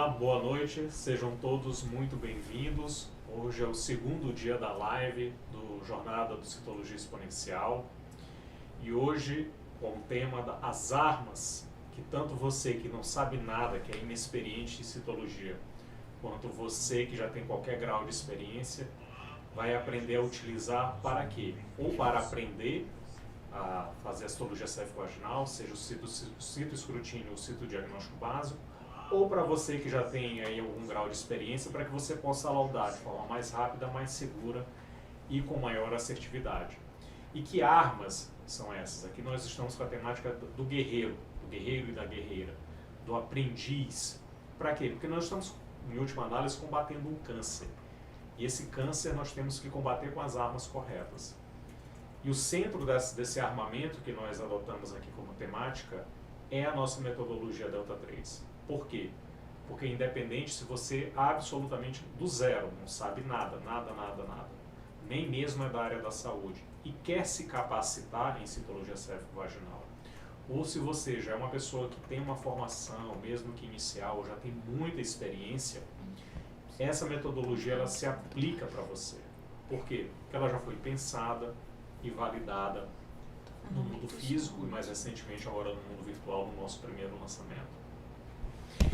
Olá, boa noite, sejam todos muito bem-vindos. Hoje é o segundo dia da live do Jornada do Citologia Exponencial e hoje com o tema das armas que tanto você que não sabe nada, que é inexperiente em citologia, quanto você que já tem qualquer grau de experiência, vai aprender a utilizar para quê? Ou para aprender a fazer a citologia céfico-vaginal, seja o citoescrutínio ou o citodiagnóstico básico, ou para você que já tem aí algum grau de experiência, para que você possa laudar de forma mais rápida, mais segura e com maior assertividade. E que armas são essas? Aqui nós estamos com a temática do guerreiro e da guerreira, do aprendiz. Para quê? Porque nós estamos, em última análise, combatendo um câncer. E esse câncer nós temos que combater com as armas corretas. E o centro desse armamento que nós adotamos aqui como temática é a nossa metodologia Delta 3. Por quê? Porque independente se você absolutamente do zero, não sabe nada, nem mesmo é da área da saúde, e quer se capacitar em citologia céfico-vaginal, ou se você já é uma pessoa que tem uma formação, mesmo que inicial, já tem muita experiência, essa metodologia ela se aplica para você. Por quê? Porque ela já foi pensada e validada no mundo físico e mais recentemente agora no mundo virtual, no nosso primeiro lançamento.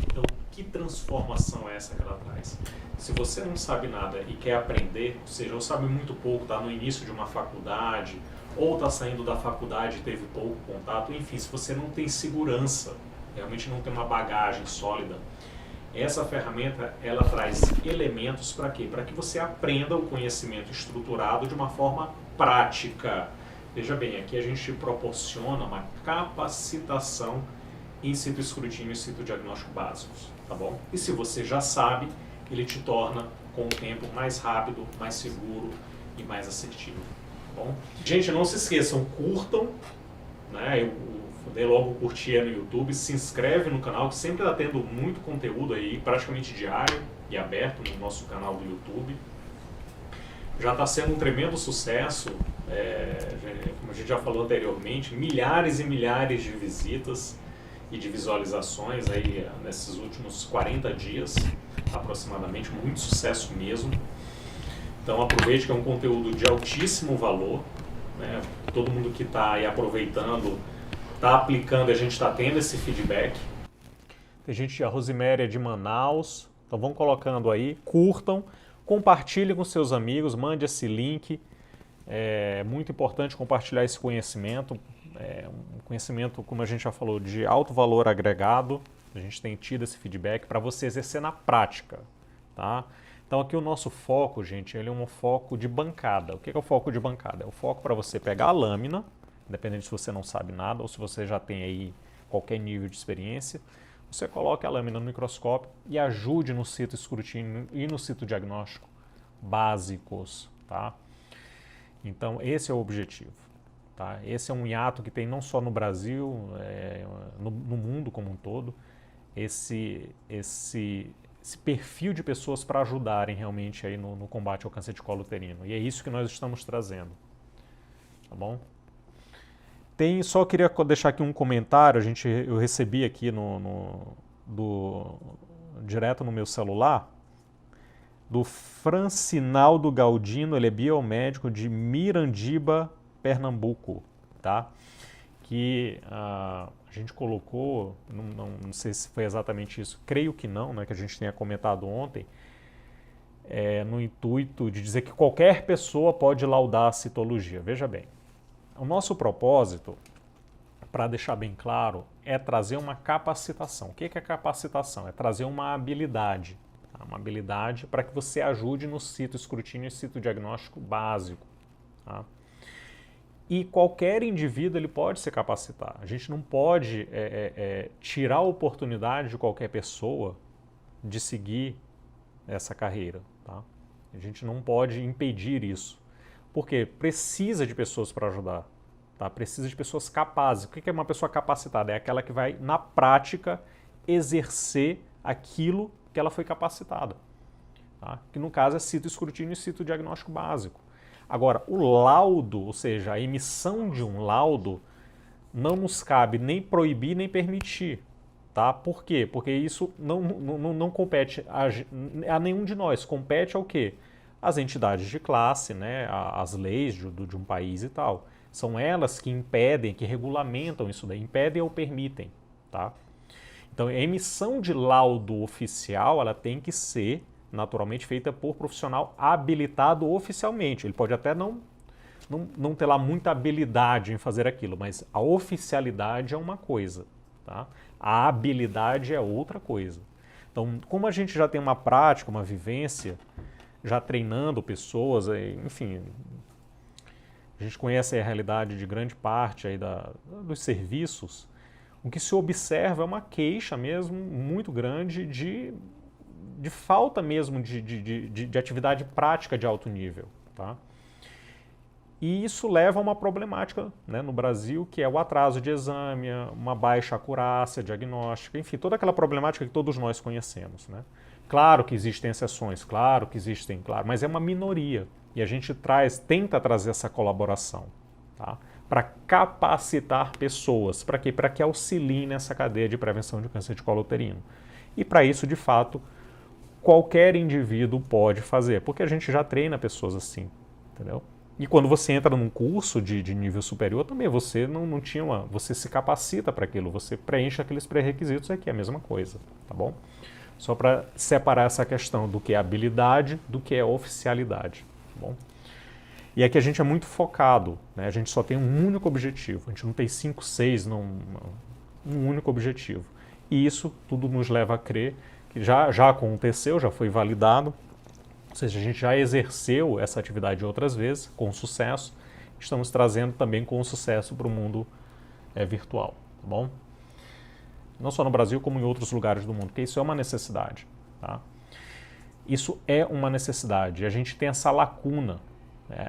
Então, que transformação é essa que ela traz? Se você não sabe nada e quer aprender, ou seja, ou sabe muito pouco, está no início de uma faculdade, ou está saindo da faculdade e teve pouco contato, enfim, se você não tem segurança, realmente não tem uma bagagem sólida, essa ferramenta, ela traz elementos para quê? Para que você aprenda o conhecimento estruturado de uma forma prática. Veja bem, aqui a gente proporciona uma capacitação em citoescrutínio e citodiagnóstico básicos, tá bom? E se você já sabe, ele te torna, com o tempo, mais rápido, mais seguro e mais assertivo, tá bom? Gente, não se esqueçam, curtam, né? Eu dei logo curtir no YouTube, se inscreve no canal, que sempre está tendo muito conteúdo aí, praticamente diário e aberto no nosso canal do YouTube. Já está sendo um tremendo sucesso, como a gente já falou anteriormente, milhares e milhares de visitas e de visualizações aí nesses últimos 40 dias, aproximadamente, muito sucesso mesmo. Então aproveite que é um conteúdo de altíssimo valor, né? Todo mundo que está aí aproveitando, está aplicando, a gente está tendo esse feedback. Tem gente, a Rosiméria de Manaus, então vão colocando aí, curtam, compartilhem com seus amigos, mande esse link, é muito importante compartilhar esse conhecimento, um conhecimento, como a gente já falou, de alto valor agregado, a gente tem tido esse feedback para você exercer na prática, tá? Então aqui o nosso foco, gente, ele é um foco de bancada. O que é o foco de bancada? É o foco para você pegar a lâmina, independente se você não sabe nada ou se você já tem aí qualquer nível de experiência, você coloca a lâmina no microscópio e ajude no citoescrutínio e no citodiagnóstico básicos, tá? Então esse é o objetivo. Tá? Esse é um hiato que tem não só no Brasil, no mundo como um todo, esse perfil de pessoas para ajudarem realmente aí no combate ao câncer de colo uterino. E é isso que nós estamos trazendo. Tá bom? Só queria deixar aqui um comentário, eu recebi aqui direto no meu celular, do Francinaldo Galdino, ele é biomédico de Mirandiba, Pernambuco, tá? Que a gente colocou, não sei se foi exatamente isso, creio que não, né, que a gente tenha comentado ontem, no intuito de dizer que qualquer pessoa pode laudar a citologia. Veja bem, o nosso propósito, para deixar bem claro, é trazer uma capacitação. O que é capacitação? É trazer uma habilidade, tá? Uma habilidade para que você ajude no citoescrutínio e citodiagnóstico básico, tá? E qualquer indivíduo ele pode se capacitar. A gente não pode tirar a oportunidade de qualquer pessoa de seguir essa carreira, tá? A gente não pode impedir isso. Porque precisa de pessoas para ajudar, tá? Precisa de pessoas capazes. O que é uma pessoa capacitada? É aquela que vai, na prática, exercer aquilo que ela foi capacitada, tá? Que no caso é citoescrutínio e citodiagnóstico básico. Agora, o laudo, ou seja, a emissão de um laudo, não nos cabe nem proibir nem permitir. Tá? Por quê? Porque isso não compete a nenhum de nós. Compete ao quê? As entidades de classe, né? As leis de um país e tal. São elas que impedem, que regulamentam isso daí, impedem ou permitem. Tá? Então, a emissão de laudo oficial, ela tem que ser naturalmente feita por profissional habilitado oficialmente. Ele pode até não ter lá muita habilidade em fazer aquilo, mas a oficialidade é uma coisa. Tá? A habilidade é outra coisa. Então, como a gente já tem uma prática, uma vivência, já treinando pessoas, enfim, a gente conhece a realidade de grande parte aí dos serviços, o que se observa é uma queixa mesmo muito grande de falta mesmo de atividade prática de alto nível. Tá? E isso leva a uma problemática, né, no Brasil, que é o atraso de exame, uma baixa acurácia diagnóstica, enfim, toda aquela problemática que todos nós conhecemos. Né? Claro que existem exceções, claro, mas é uma minoria. E a gente tenta trazer essa colaboração, tá? Para capacitar pessoas. Para quê? Para que auxiliem nessa cadeia de prevenção de câncer de colo uterino. E para isso, de fato, qualquer indivíduo pode fazer, porque a gente já treina pessoas assim, entendeu? E quando você entra num curso de nível superior, também você você se capacita para aquilo, você preenche aqueles pré-requisitos, aqui é a mesma coisa, tá bom? Só para separar essa questão do que é habilidade do que é oficialidade, tá bom? E aqui a gente é muito focado, né? A gente só tem um único objetivo, a gente não tem 5, 6, um único objetivo. E isso tudo nos leva a crer que já aconteceu, já foi validado, ou seja, a gente já exerceu essa atividade outras vezes, com sucesso, estamos trazendo também com sucesso para o mundo virtual, tá bom? Não só no Brasil, como em outros lugares do mundo, porque isso é uma necessidade, tá? Isso é uma necessidade, a gente tem essa lacuna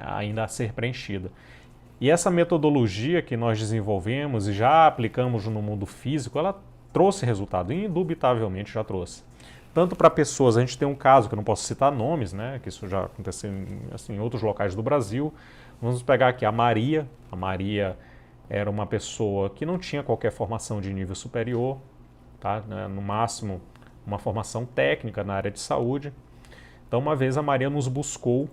ainda a ser preenchida. E essa metodologia que nós desenvolvemos e já aplicamos no mundo físico, ela trouxe resultado, indubitavelmente já trouxe. Tanto para pessoas, a gente tem um caso, que eu não posso citar nomes, né, que isso já aconteceu em outros locais do Brasil. Vamos pegar aqui a Maria. A Maria era uma pessoa que não tinha qualquer formação de nível superior, tá? No máximo uma formação técnica na área de saúde. Então uma vez a Maria nos buscou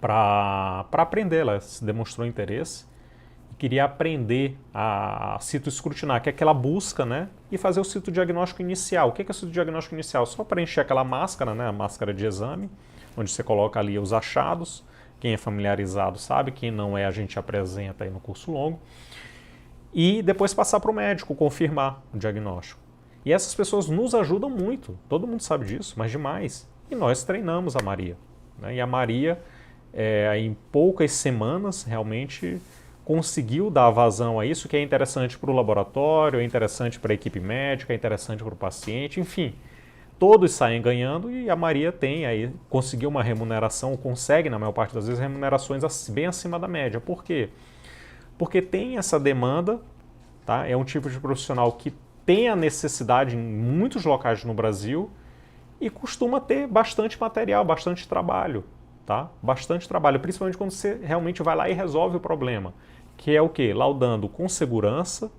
para aprender, ela se demonstrou interesse e queria aprender a citoescrutinar, que é aquela busca, né, e fazer o citodiagnóstico inicial. O que é o citodiagnóstico inicial? Só preencher aquela máscara, né, a máscara de exame, onde você coloca ali os achados. Quem é familiarizado sabe, quem não é a gente apresenta aí no curso longo. E depois passar para o médico confirmar o diagnóstico. E essas pessoas nos ajudam muito, todo mundo sabe disso, mas demais. E nós treinamos a Maria, né? E a Maria, em poucas semanas, realmente conseguiu dar vazão a isso, que é interessante para o laboratório, é interessante para a equipe médica, é interessante para o paciente, enfim. Todos saem ganhando e a Maria conseguiu uma remuneração, consegue na maior parte das vezes remunerações bem acima da média. Por quê? Porque tem essa demanda, tá? É um tipo de profissional que tem a necessidade em muitos locais no Brasil e costuma ter bastante material, bastante trabalho, tá? Bastante trabalho, principalmente quando você realmente vai lá e resolve o problema, que é o quê? Laudando com segurança,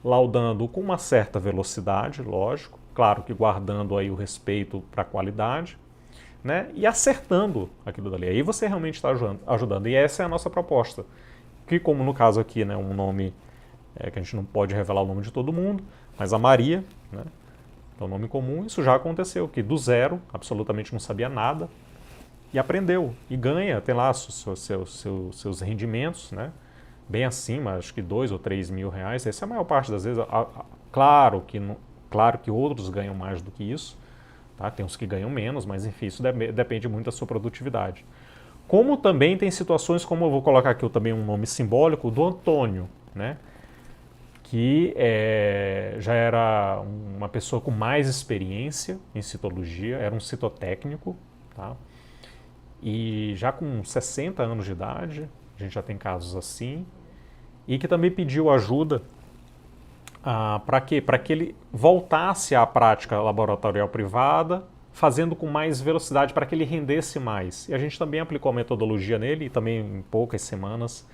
laudando com uma certa velocidade, lógico, claro que guardando aí o respeito para a qualidade, né? E acertando aquilo dali. Aí você realmente está ajudando. E essa é a nossa proposta. Que, como no caso aqui, né, um nome que a gente não pode revelar o nome de todo mundo, mas a Maria, né, é um nome comum, isso já aconteceu, que do zero, absolutamente não sabia nada, e aprendeu, e ganha, tem lá seus rendimentos, né, bem acima, acho que 2 ou 3 mil reais, essa é a maior parte das vezes. Claro que outros ganham mais do que isso, tá? Tem uns que ganham menos, mas enfim, isso depende muito da sua produtividade. Como também tem situações, como eu vou colocar aqui também um nome simbólico, do Antônio, né? Que já era uma pessoa com mais experiência em citologia, era um citotécnico, tá? E já com 60 anos de idade, a gente já tem casos assim, e que também pediu ajuda para quê? Para que ele voltasse à prática laboratorial privada, fazendo com mais velocidade, para que ele rendesse mais. E a gente também aplicou a metodologia nele e também em poucas semanas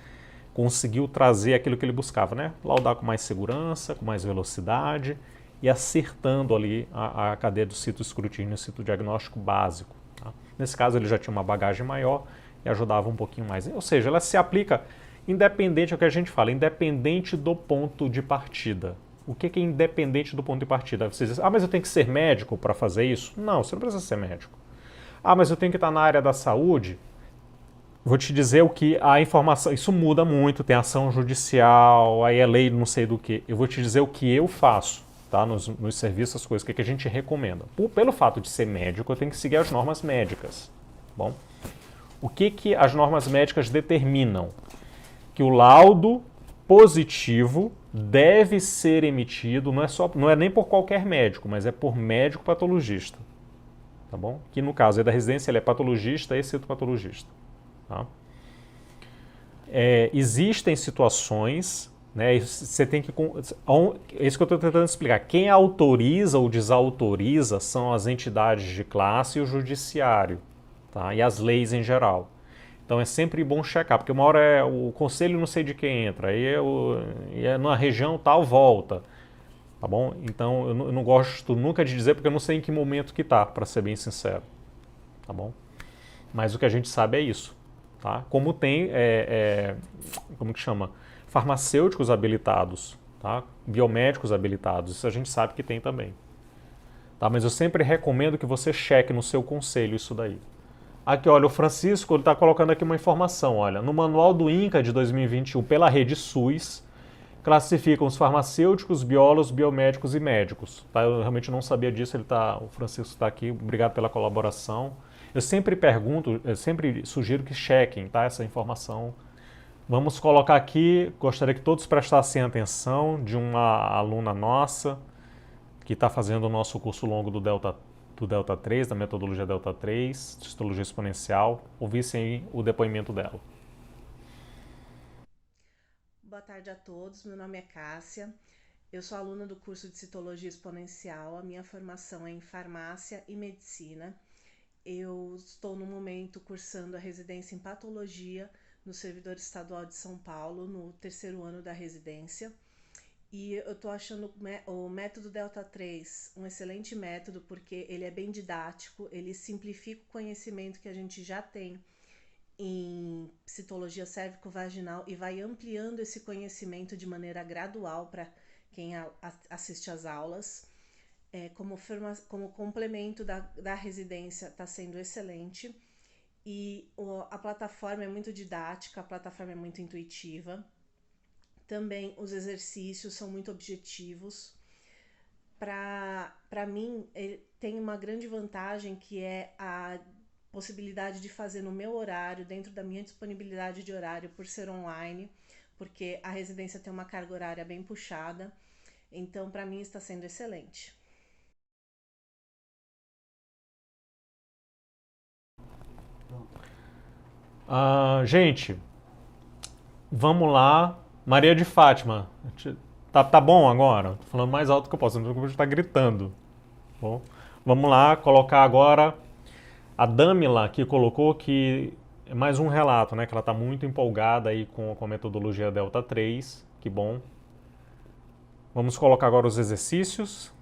conseguiu trazer aquilo que ele buscava, né? Laudar com mais segurança, com mais velocidade e acertando ali a cadeia do citoescrutínio e citodiagnóstico básico. Tá? Nesse caso ele já tinha uma bagagem maior e ajudava um pouquinho mais. Ou seja, ela se aplica independente, é o que a gente fala, independente do ponto de partida. O que é independente do ponto de partida? Você diz, mas eu tenho que ser médico para fazer isso? Não, você não precisa ser médico. Mas eu tenho que estar na área da saúde? Vou te dizer o que a informação, isso muda muito, tem ação judicial, aí é lei não sei do que. Eu vou te dizer o que eu faço, tá? Nos serviços, as coisas, o que a gente recomenda. Pelo fato de ser médico, eu tenho que seguir as normas médicas. Bom, o que as normas médicas determinam? Que o laudo positivo deve ser emitido, não é nem por qualquer médico, mas é por médico patologista. Tá bom? Que no caso da residência ele é patologista e citopatologista. Tá? Existem situações, né, você tem que... É isso que eu estou tentando explicar. Quem autoriza ou desautoriza são as entidades de classe e o judiciário, tá? E as leis em geral. Então é sempre bom checar, porque uma hora é o conselho não sei de quem entra, aí é na região tal volta. Tá bom? Então eu não gosto nunca de dizer, porque eu não sei em que momento que tá, para ser bem sincero. Tá bom? Mas o que a gente sabe é isso. Tá? Como tem, como que chama? Farmacêuticos habilitados, tá? Biomédicos habilitados, isso a gente sabe que tem também. Tá? Mas eu sempre recomendo que você cheque no seu conselho isso daí. Aqui, olha, o Francisco ele está colocando aqui uma informação, olha, no manual do INCA de 2021 pela rede SUS, classificam os farmacêuticos, biólogos, biomédicos e médicos. Tá? Eu realmente não sabia disso, o Francisco está aqui, obrigado pela colaboração. Eu sempre pergunto, eu sempre sugiro que chequem, tá, essa informação. Vamos colocar aqui, gostaria que todos prestassem atenção, de uma aluna nossa, que está fazendo o nosso curso longo do Delta 3, da metodologia Delta 3, de histologia exponencial, ouvissem aí o depoimento dela. Boa tarde a todos, meu nome é Cássia, eu sou aluna do curso de Citologia Exponencial, a minha formação é em Farmácia e Medicina. Eu estou no momento cursando a residência em Patologia no Servidor Estadual de São Paulo, no terceiro ano da residência. E eu estou achando o método Delta 3 um excelente método, porque ele é bem didático, ele simplifica o conhecimento que a gente já tem em citologia cérvico-vaginal e vai ampliando esse conhecimento de maneira gradual para quem assiste às aulas. Como complemento da residência está sendo excelente e a plataforma é muito didática, a plataforma é muito intuitiva. Também os exercícios são muito objetivos. Para mim, tem uma grande vantagem que é a possibilidade de fazer no meu horário, dentro da minha disponibilidade de horário, por ser online, porque a residência tem uma carga horária bem puxada. Então, para mim, está sendo excelente. Gente, vamos lá. Maria de Fátima, tá bom agora? Tô falando mais alto que eu posso, não vou estar gritando. Bom, vamos lá, colocar agora a Damila, que colocou que é mais um relato, né? Que ela está muito empolgada aí com a metodologia Delta 3. Que bom. Vamos colocar agora os exercícios.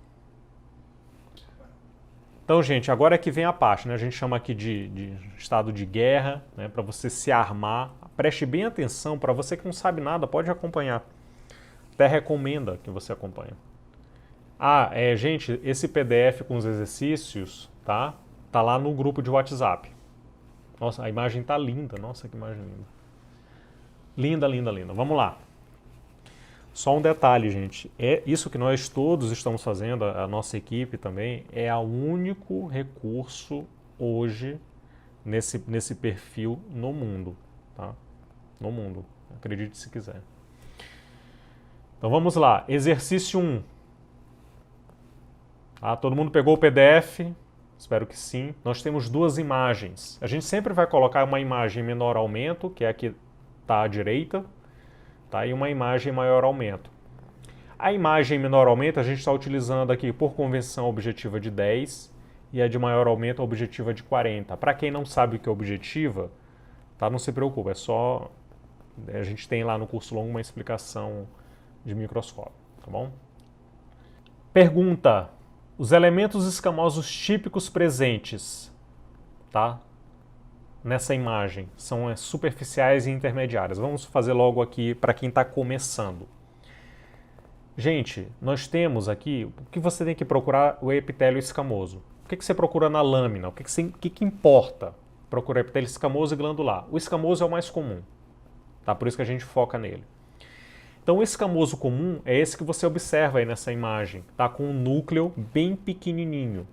Então, gente, agora é que vem a parte, né? A gente chama aqui de estado de guerra, né? Para você se armar. Preste bem atenção, para você que não sabe nada, pode acompanhar. Até recomenda que você acompanhe. Gente, esse PDF com os exercícios, tá? Tá lá no grupo de WhatsApp. Nossa, a imagem tá linda. Nossa, que imagem linda. Linda, linda, linda. Vamos lá. Só um detalhe, gente. Isso que nós todos estamos fazendo, a nossa equipe também, é o único recurso hoje nesse perfil no mundo, tá? No mundo. Acredite se quiser. Então vamos lá. Exercício 1. Todo mundo pegou o PDF? Espero que sim. Nós temos duas imagens. A gente sempre vai colocar uma imagem menor aumento, que é a que está à direita, tá? E uma imagem maior aumento. A imagem menor aumento a gente está utilizando aqui por convenção objetiva de 10 e a de maior aumento a objetiva de 40. Para quem não sabe o que é objetiva, tá? Não se preocupe, é só... A gente tem lá no curso longo uma explicação de microscópio, tá bom? Pergunta: os elementos escamosos típicos presentes, tá, nessa imagem são superficiais e intermediárias. Vamos fazer logo aqui para quem está começando. Gente, nós temos aqui, o que você tem que procurar? O epitélio escamoso. O que você procura na lâmina? O que importa? Procura epitélio escamoso e glandular. O escamoso é o mais comum, tá? Por isso que a gente foca nele. Então o escamoso comum é esse que você observa aí nessa imagem, tá? Com um núcleo bem pequenininho,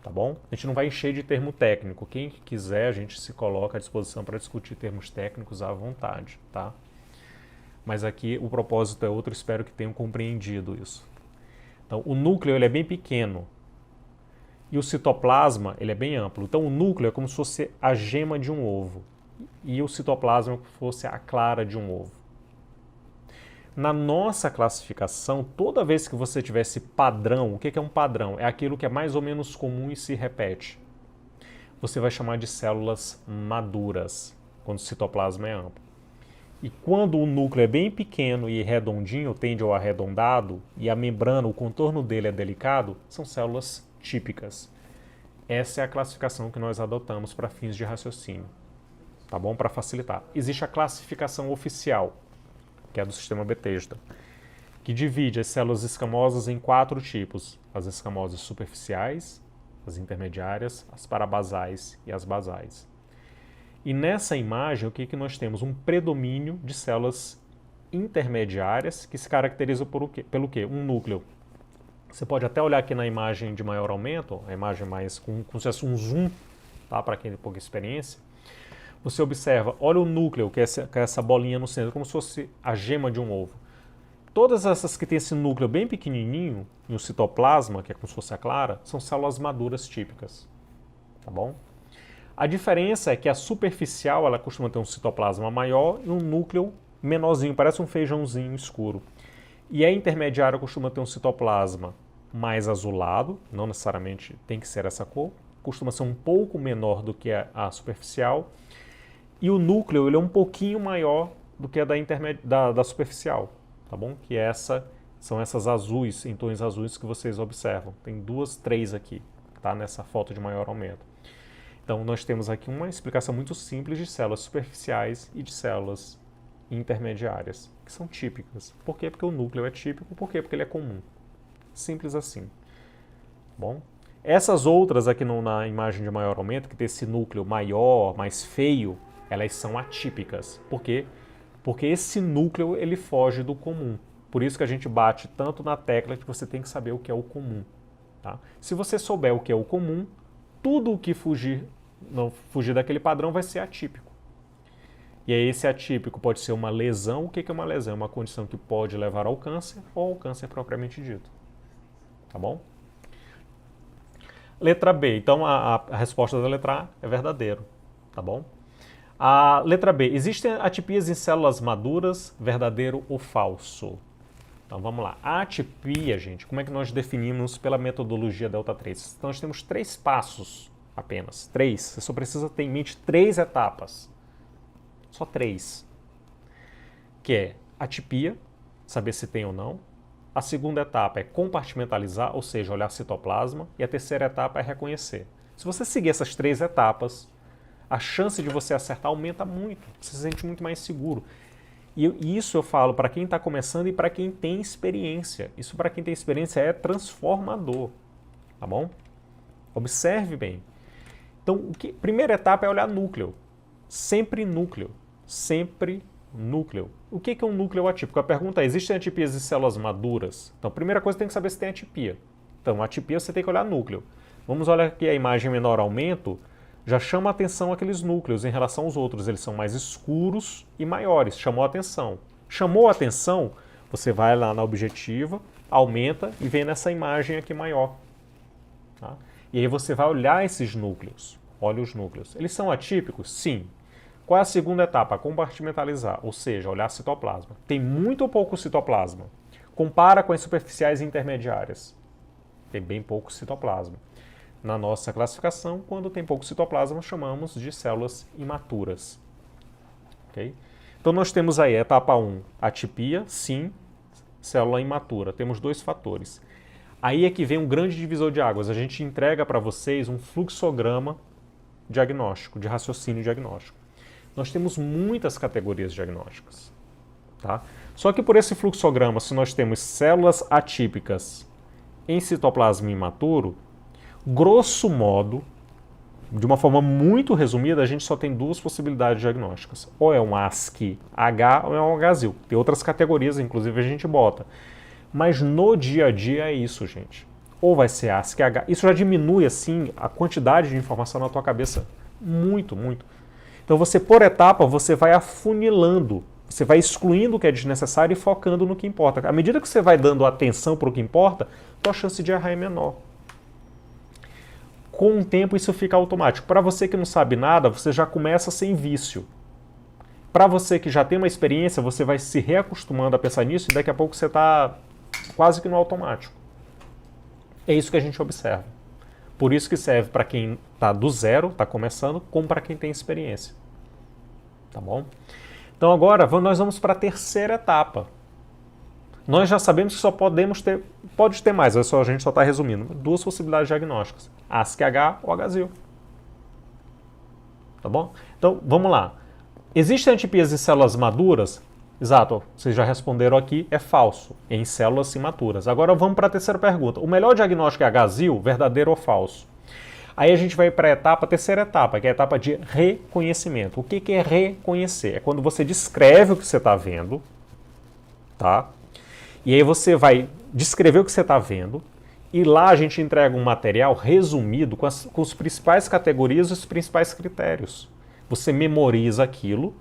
tá bom? A gente não vai encher de termo técnico. Quem quiser, a gente se coloca à disposição para discutir termos técnicos à vontade, tá? Mas aqui o propósito é outro, espero que tenham compreendido isso. Então o núcleo ele é bem pequeno e o citoplasma ele é bem amplo. Então o núcleo é como se fosse a gema de um ovo e o citoplasma é como se fosse a clara de um ovo. Na nossa classificação, toda vez que você tiver esse padrão, o que é um padrão? É aquilo que é mais ou menos comum e se repete. Você vai chamar de células maduras, quando o citoplasma é amplo. E quando o núcleo é bem pequeno e redondinho, tende ao arredondado, e a membrana, o contorno dele é delicado, são células típicas. Essa é a classificação que nós adotamos para fins de raciocínio. Tá bom? Para facilitar. Existe a classificação oficial, que é do sistema Bethesda, que divide as células escamosas em 4 tipos: as escamosas superficiais, as intermediárias, as parabasais e as basais. E nessa imagem, o que nós temos? Um predomínio de células intermediárias que se caracterizam pelo quê? Um núcleo. Você pode até olhar aqui na imagem de maior aumento, a imagem mais como se fosse um zoom, tá? Para quem tem pouca experiência. Você observa, olha o núcleo, que é essa bolinha no centro, como se fosse a gema de um ovo. Todas essas que têm esse núcleo bem pequenininho, e o citoplasma, que é como se fosse a clara, são células maduras típicas. Tá bom? A diferença é que a superficial ela costuma ter um citoplasma maior e um núcleo menorzinho, parece um feijãozinho escuro. E a intermediária costuma ter um citoplasma mais azulado, não necessariamente tem que ser essa cor, costuma ser um pouco menor do que a superficial. E o núcleo ele é um pouquinho maior do que a da superficial, tá bom? Que são essas azuis, em tons azuis que vocês observam. Tem 2, 3 aqui, tá? Nessa foto de maior aumento. Então nós temos aqui uma explicação muito simples de células superficiais e de células intermediárias, que são típicas. Por quê? Porque o núcleo é típico. Por quê? Porque ele é comum. Simples assim. Bom? Essas outras aqui na imagem de maior aumento, que tem esse núcleo maior, mais feio, elas são atípicas. Por quê? Porque esse núcleo ele foge do comum. Por isso que a gente bate tanto na tecla que você tem que saber o que é o comum. Tá? Se você souber o que é o comum, tudo o que fugir daquele padrão vai ser atípico. E aí esse atípico pode ser uma lesão. O que é uma lesão? É uma condição que pode levar ao câncer ou ao câncer propriamente dito. Tá bom? Letra B. Então a resposta da letra A é verdadeiro. Tá bom? A letra B. Existem atipias em células maduras, verdadeiro ou falso? Então vamos lá. A atipia, gente, como é que nós definimos pela metodologia delta 3? Então nós temos 3 passos apenas. 3. Você só precisa ter em mente 3 etapas. Só 3. Que é atipia, saber se tem ou não. A segunda etapa é compartimentalizar, ou seja, olhar citoplasma. E a terceira etapa é reconhecer. Se você seguir essas 3 etapas, a chance de você acertar aumenta muito. Você se sente muito mais seguro. E isso eu falo para quem está começando e para quem tem experiência. Isso para quem tem experiência é transformador. Tá bom? Observe bem. Então, primeira etapa é olhar núcleo. Sempre núcleo. Sempre núcleo. O que é um núcleo atípico? A pergunta é, existem atipias de células maduras? Então, a primeira coisa tem que saber se tem atipia. Então, atipia você tem que olhar núcleo. Vamos olhar aqui a imagem menor aumento. Já chama a atenção aqueles núcleos em relação aos outros. Eles são mais escuros e maiores. Chamou a atenção. Chamou a atenção, você vai lá na objetiva, aumenta e vem nessa imagem aqui maior. Tá? E aí você vai olhar esses núcleos. Olha os núcleos. Eles são atípicos? Sim. Qual é a segunda etapa? Compartimentalizar, ou seja, olhar citoplasma. Tem muito ou pouco citoplasma. Compara com as superficiais e intermediárias. Tem bem pouco citoplasma. Na nossa classificação, quando tem pouco citoplasma, chamamos de células imaturas. Okay? Então nós temos aí, etapa 1, atipia, sim, célula imatura. Temos 2 fatores. Aí é que vem um grande divisor de águas. A gente entrega para vocês um fluxograma diagnóstico, de raciocínio diagnóstico. Nós temos muitas categorias diagnósticas. Tá? Só que por esse fluxograma, se nós temos células atípicas em citoplasma imaturo, grosso modo, de uma forma muito resumida, a gente só tem duas possibilidades diagnósticas. Ou é um ASCII-H ou é um HZIL. Tem outras categorias, inclusive a gente bota. Mas no dia a dia é isso, gente. Ou vai ser ASCII-H. Isso já diminui, assim, a quantidade de informação na tua cabeça muito, muito. Então você, por etapa, você vai afunilando. Você vai excluindo o que é desnecessário e focando no que importa. À medida que você vai dando atenção para o que importa, tua chance de errar é menor. Com o tempo isso fica automático. Para você que não sabe nada, você já começa sem vício. Para você que já tem uma experiência, você vai se reacostumando a pensar nisso e daqui a pouco você está quase que no automático. É isso que a gente observa. Por isso que serve para quem está do zero, está começando, como para quem tem experiência. Tá bom? Então agora nós vamos para a terceira etapa. Nós já sabemos que só pode ter mais, a gente só está resumindo. Duas possibilidades diagnósticas, ASCII-H ou HZIL. Tá bom? Então, vamos lá. Existem atipias em células maduras? Exato, vocês já responderam aqui, é falso, em células imaturas. Agora vamos para a terceira pergunta. O melhor diagnóstico é HZIL, verdadeiro ou falso? Aí a gente vai para a terceira etapa, que é a etapa de reconhecimento. O que é reconhecer? É quando você descreve o que você está vendo, tá? E aí você vai descrever o que você está vendo, e lá a gente entrega um material resumido com as principais categorias e os principais critérios. Você memoriza aquilo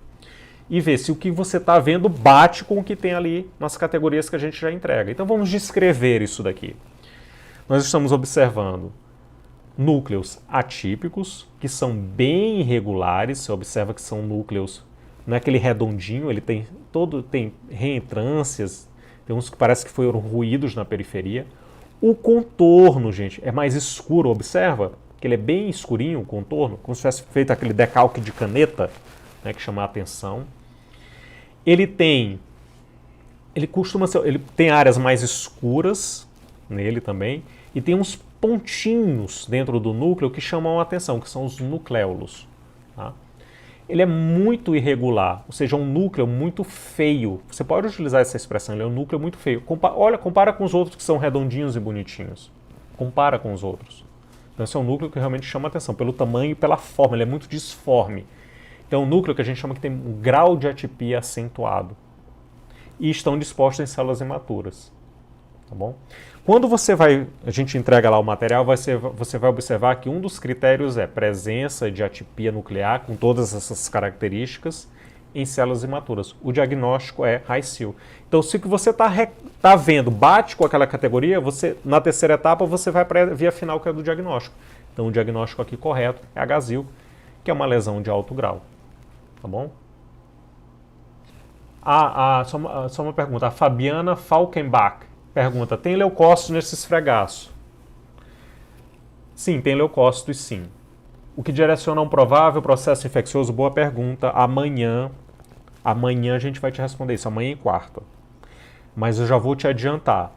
e vê se o que você está vendo bate com o que tem ali nas categorias que a gente já entrega. Então vamos descrever isso daqui. Nós estamos observando núcleos atípicos, que são bem irregulares. Você observa que são núcleos, não é aquele redondinho, ele tem reentrâncias, tem uns que parece que foram ruídos na periferia. O contorno, gente, é mais escuro, observa que ele é bem escurinho, o contorno, como se tivesse feito aquele decalque de caneta, né, que chama a atenção. Ele tem áreas mais escuras nele também, e tem uns pontinhos dentro do núcleo que chamam a atenção, que são os nucléolos. Tá? Ele é muito irregular, ou seja, um núcleo muito feio. Você pode utilizar essa expressão, ele é um núcleo muito feio. Compara com os outros que são redondinhos e bonitinhos. Compara com os outros. Então esse é um núcleo que realmente chama a atenção, pelo tamanho e pela forma, ele é muito disforme. Então é um núcleo que a gente chama que tem um grau de atipia acentuado. E estão dispostos em células imaturas. Tá bom? Quando a gente entrega lá o material, você vai observar que um dos critérios é presença de atipia nuclear com todas essas características em células imaturas. O diagnóstico é HiSeal. Então, se o que você está vendo bate com aquela categoria, na terceira etapa você vai para a via final, que é do diagnóstico. Então, o diagnóstico aqui correto é HZIL, que é uma lesão de alto grau. Tá bom? Só uma pergunta. A Fabiana Falkenbach pergunta, tem leucócito nesse esfregaço? Sim, tem leucócitos sim. O que direciona a um provável processo infeccioso? Boa pergunta. Amanhã a gente vai te responder isso, amanhã e quarta. Mas eu já vou te adiantar.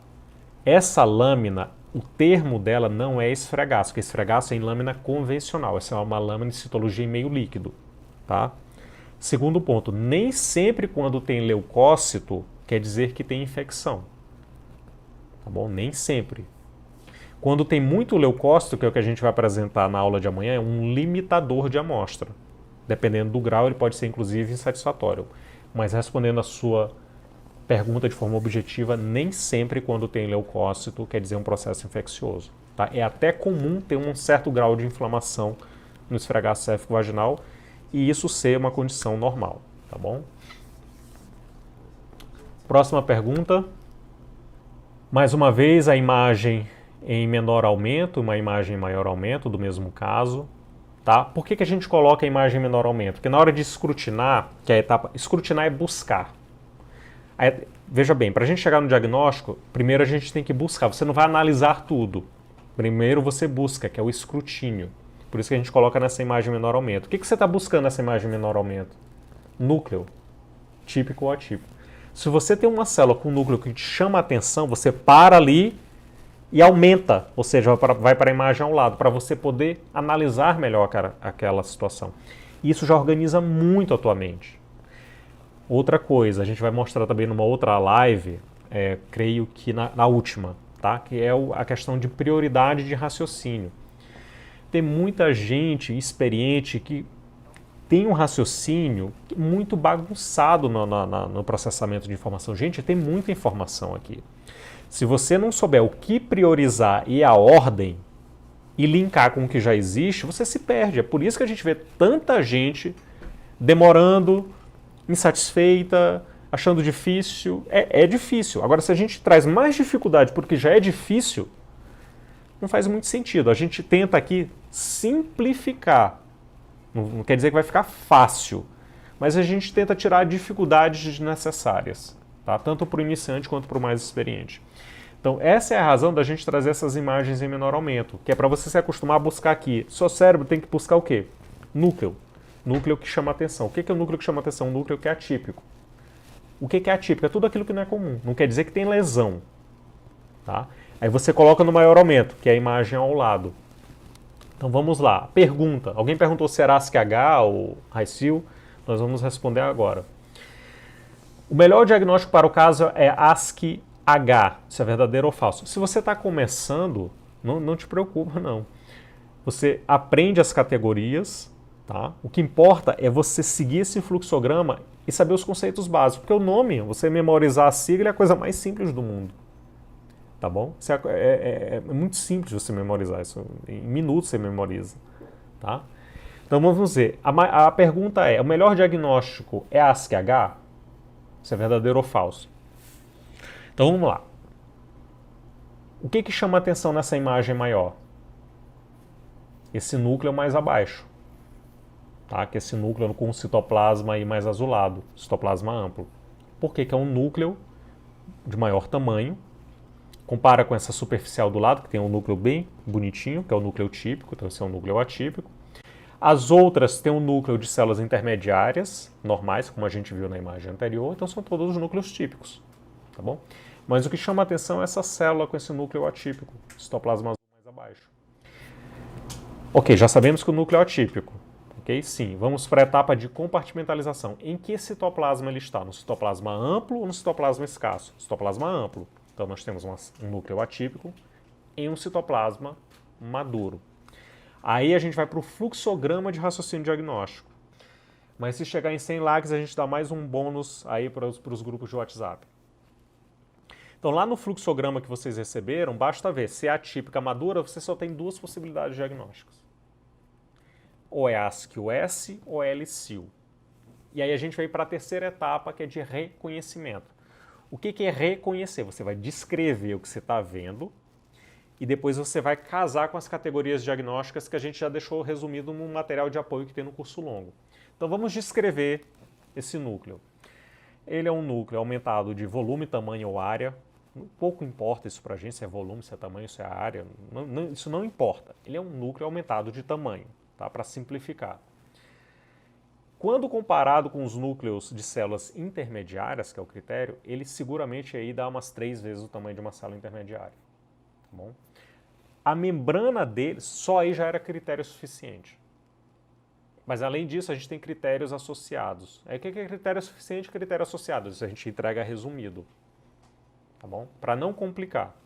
Essa lâmina, o termo dela não é esfregaço, porque esfregaço é em lâmina convencional. Essa é uma lâmina de citologia em meio líquido. Tá? Segundo ponto, nem sempre quando tem leucócito quer dizer que tem infecção. Tá bom? Nem sempre. Quando tem muito leucócito, que é o que a gente vai apresentar na aula de amanhã, é um limitador de amostra. Dependendo do grau, ele pode ser inclusive insatisfatório. Mas respondendo a sua pergunta de forma objetiva, nem sempre quando tem leucócito quer dizer um processo infeccioso. Tá? É até comum ter um certo grau de inflamação no esfregaço cérvico-vaginal e isso ser uma condição normal. Tá bom? Próxima pergunta. Mais uma vez, a imagem em menor aumento, uma imagem em maior aumento do mesmo caso. Tá? Por que a gente coloca a imagem em menor aumento? Porque na hora de escrutinar, que é a etapa... Escrutinar é buscar. Aí, veja bem, para a gente chegar no diagnóstico, primeiro a gente tem que buscar. Você não vai analisar tudo. Primeiro você busca, que é o escrutínio. Por isso que a gente coloca nessa imagem em menor aumento. O que você está buscando nessa imagem em menor aumento? Núcleo. Típico ou atípico. Se você tem uma célula com um núcleo que te chama a atenção, você para ali e aumenta, ou seja, vai para a imagem ao lado, para você poder analisar melhor aquela situação. Isso já organiza muito a tua mente. Outra coisa, a gente vai mostrar também numa outra live, creio que na última, tá? Que é a questão de prioridade de raciocínio. Tem muita gente experiente que tem um raciocínio muito bagunçado no processamento de informação. Gente, tem muita informação aqui. Se você não souber o que priorizar e a ordem, e linkar com o que já existe, você se perde. É por isso que a gente vê tanta gente demorando, insatisfeita, achando difícil. É difícil. Agora, se a gente traz mais dificuldade porque já é difícil, não faz muito sentido. A gente tenta aqui simplificar. Não quer dizer que vai ficar fácil, mas a gente tenta tirar dificuldades desnecessárias, tá? Tanto para o iniciante quanto para o mais experiente. Então, essa é a razão da gente trazer essas imagens em menor aumento, que é para você se acostumar a buscar aqui. Seu cérebro tem que buscar o quê? Núcleo. Núcleo que chama atenção. O que é o núcleo que chama atenção? Um núcleo que é atípico. O que é atípico? É tudo aquilo que não é comum. Não quer dizer que tem lesão. Tá? Aí você coloca no maior aumento, que é a imagem ao lado. Então vamos lá. Pergunta. Alguém perguntou se era ASCII-H ou RAICIL? Nós vamos responder agora. O melhor diagnóstico para o caso é ASCII-H, se é verdadeiro ou falso. Se você está começando, não te preocupa não. Você aprende as categorias, tá? O que importa é você seguir esse fluxograma e saber os conceitos básicos. Porque o nome, você memorizar a sigla é a coisa mais simples do mundo. Tá bom? É muito simples você memorizar isso. Em minutos você memoriza. Tá? Então vamos ver. A pergunta é, o melhor diagnóstico é ASCII-H? Se é verdadeiro ou falso? Então vamos lá. O que chama a atenção nessa imagem maior? Esse núcleo mais abaixo. Tá? Que é esse núcleo com o citoplasma aí mais azulado. Citoplasma amplo. Por que é um núcleo de maior tamanho? Compara com essa superficial do lado, que tem um núcleo bem bonitinho, que é o núcleo típico, então esse é um núcleo atípico. As outras têm um núcleo de células intermediárias, normais, como a gente viu na imagem anterior, então são todos os núcleos típicos, tá bom? Mas o que chama a atenção é essa célula com esse núcleo atípico, citoplasma azul mais abaixo. Ok, já sabemos que o núcleo é atípico, ok? Sim, vamos para a etapa de compartimentalização. Em que citoplasma ele está? No citoplasma amplo ou no citoplasma escasso? Citoplasma amplo. Então nós temos um núcleo atípico em um citoplasma maduro. Aí a gente vai para o fluxograma de raciocínio diagnóstico. Mas se chegar em 100 likes, a gente dá mais um bônus aí para os grupos de WhatsApp. Então lá no fluxograma que vocês receberam, basta ver se é atípica madura, você só tem duas possibilidades diagnósticas. Ou é ASCII-S ou é LCIL. E aí a gente vai para a terceira etapa, que é de reconhecimento. O que é reconhecer? Você vai descrever o que você está vendo e depois você vai casar com as categorias diagnósticas que a gente já deixou resumido no material de apoio que tem no curso longo. Então vamos descrever esse núcleo. Ele é um núcleo aumentado de volume, tamanho ou área. Pouco importa isso para a gente, se é volume, se é tamanho, se é área. Isso não importa. Ele é um núcleo aumentado de tamanho, tá? Para simplificar. Quando comparado com os núcleos de células intermediárias, que é o critério, ele seguramente aí dá umas 3 vezes o tamanho de uma célula intermediária. Tá bom? A membrana dele, só aí já era critério suficiente. Mas além disso, a gente tem critérios associados. O que é critério suficiente e critério associado? Isso a gente entrega resumido. Tá bom? Para não complicar.